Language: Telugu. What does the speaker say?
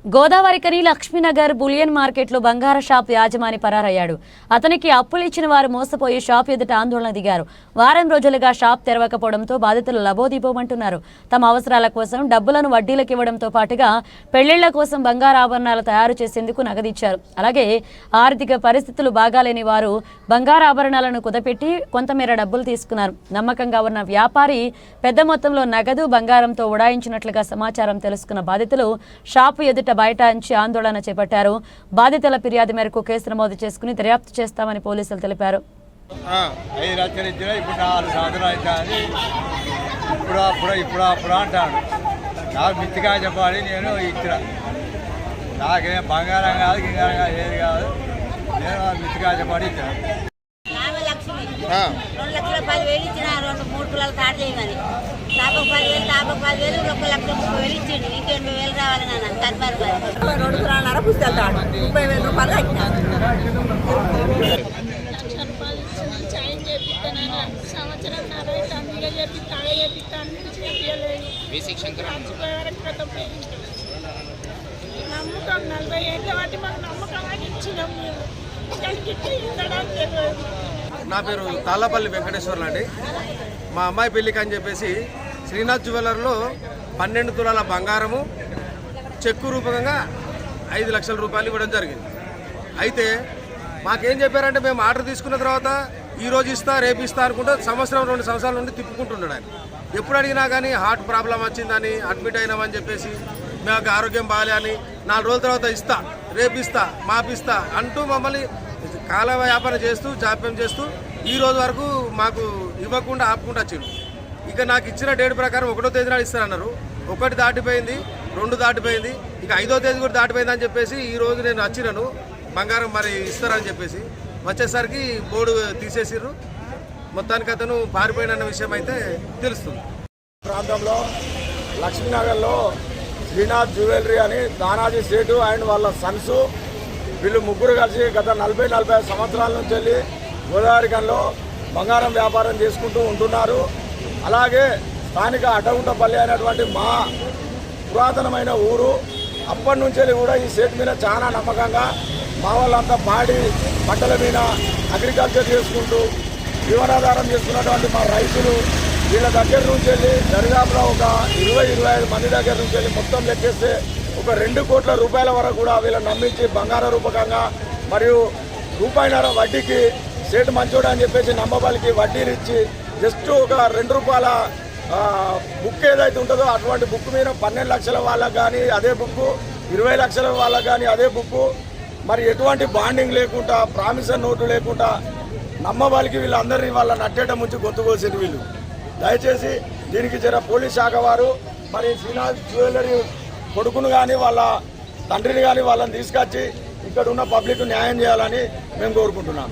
గోదావరికని లక్ష్మీనగర్ బులియన్ మార్కెట్లో బంగార షాప్ యాజమాని పరారయ్యాడు. అతనికి అప్పులు ఇచ్చిన వారు మోసపోయి షాప్ ఎదుట ఆందోళన దిగారు. వారం రోజులుగా షాప్ తెరవకపోవడంతో బాధితులు లబోదిబోమంటున్నారు. తమ అవసరాల కోసం డబ్బులను వడ్డీలకు ఇవ్వడంతో పాటుగా పెళ్లిళ్ల కోసం బంగారు ఆభరణాలు తయారు చేసేందుకు నగదిచ్చారు. అలాగే ఆర్థిక పరిస్థితులు బాగాలేని వారు బంగారు ఆభరణాలను కుదపెట్టి కొంతమేర డబ్బులు తీసుకున్నారు. నమ్మకంగా ఉన్న వ్యాపారి పెద్ద మొత్తంలో నగదు బంగారంతో ఉడాయించినట్లుగా సమాచారం తెలుసుకున్న బాధితులు షాపు ఎదుట బైఠాయించి ఆందోళన చేపట్టారు. బాధితుల ఫిర్యాదు మేరకు కేసు నమోదు చేసుకుని దర్యాప్తు చేస్తామని పోలీసులు తెలిపారు. నాకు మిత్తిగా చెప్పాలి, నేను ఇచ్చిన నాకేం బంగారం కాదు గింగారం కాదు ఏది కాదు, నేను మిత్తిగా చెప్పాలి ఇచ్చిన. 2 లక్షల 10,000 ఇచ్చిన 2-3 తులాలు తాడు చేయమని తాపకు 10,000 తాపకు 10,000 1,30,000 ఇచ్చిండు. ఇంక 80,000 రావాలి నాన్న కన్ఫర్మ్ 2 తులాలన్నర పుస్తకాలు తాడు 30,000 రూపాయలు కట్టినా. నమ్మకం 40 ఏళ్ళ వాటి మాకు నమ్మకం ఇచ్చినాం. నా పేరు తాళ్ళపల్లి వెంకటేశ్వర్లు అండి. మా అమ్మాయి పెళ్ళికి అని చెప్పేసి శ్రీనాథ్ జ్యువెలర్లో 12 తులాల బంగారము చెక్కు రూపకంగా 5 లక్షల రూపాయలు ఇవ్వడం జరిగింది. అయితే మాకేం చెప్పారంటే మేము ఆర్డర్ తీసుకున్న తర్వాత ఈరోజు ఇస్తా రేపు ఇస్తా అనుకుంటే 2 సంవత్సరాల నుండి తిప్పుకుంటున్నాడు ఆయన. ఎప్పుడు అడిగినా కానీ హార్ట్ ప్రాబ్లం వచ్చిందని అడ్మిట్ అయినామని చెప్పేసి మాకు ఆరోగ్యం బాగాలే అని 4 రోజుల తర్వాత ఇస్తా రేపు ఇస్తా మాపిస్తా అంటూ మమ్మల్ని కాల వ్యాపారం చేస్తూ జాప్యం చేస్తూ ఈ రోజు వరకు మాకు ఇవ్వకుండా ఆపుకుంటూ వచ్చిండు. ఇక నాకు ఇచ్చిన డేట్ ప్రకారం 1వ తేదీ నాడు ఇస్తారన్నారు. 1 దాటిపోయింది, 2 దాటిపోయింది, ఇక 5వ తేదీ కూడా దాటిపోయింది అని చెప్పేసి ఈ రోజు నేను వచ్చినాను బంగారం మరి ఇస్తారని చెప్పేసి. వచ్చేసరికి బోర్డు తీసేసిర్రు. మొత్తానికి అతను పారిపోయిన విషయం అయితే తెలుస్తుంది. ప్రాంతంలో లక్ష్మీనగర్లో శ్రీనాథ్ జ్యువెలరీ అని దానాజీ సేటు అండ్ వాళ్ళ సన్స్ వీళ్ళు ముగ్గురు కలిసి గత 40-45 సంవత్సరాల నుంచి వెళ్ళి గోదావరికంలో బంగారం వ్యాపారం చేసుకుంటూ ఉంటున్నారు. అలాగే స్థానిక అడ్డగుంటపల్లి అనేటువంటి మా పురాతనమైన ఊరు. అప్పటి నుంచి కూడా ఈ సేటు మీద చాలా నమ్మకంగా మా వాళ్ళంతా పాడి పంటల మీద అగ్రికల్చర్ చేసుకుంటూ జీవనాధారం చేసుకున్నటువంటి మా రైతులు వీళ్ళ దగ్గర నుంచి వెళ్ళి దరిదాపులో ఒక 20-25 మంది దగ్గర నుంచి వెళ్ళి మొత్తం లెక్కేస్తే ఒక 2 కోట్ల రూపాయల వరకు కూడా వీళ్ళని నమ్మించి బంగార రూపకంగా మరియు రూపాయిన్నర వడ్డీకి సేటు మంచోడు అని చెప్పేసి నమ్మబలికి వడ్డీలు ఇచ్చి జస్ట్ ఒక 2 రూపాయల బుక్ ఏదైతే ఉంటుందో అటువంటి బుక్ మీద 12 లక్షల వాళ్ళకు కానీ అదే బుక్, 20 లక్షల వాళ్ళకు కానీ అదే బుక్, మరి ఎటువంటి బాండింగ్ లేకుండా ప్రామిసర్ నోటు లేకుండా నమ్మబలికి వీళ్ళందరినీ వాళ్ళ నట్టేట ముంచి గొంతుకోసింది వీళ్ళు. దయచేసి దీనికి జర పోలీస్ శాఖ వారు మరి శ్రీనాథ్ జ్యువెలరీ కొడుకును కానీ వాళ్ళ తండ్రిని కానీ వాళ్ళని తీసుకొచ్చి ఇక్కడ ఉన్న పబ్లిక్ న్యాయం చేయాలని మేము కోరుకుంటున్నాము.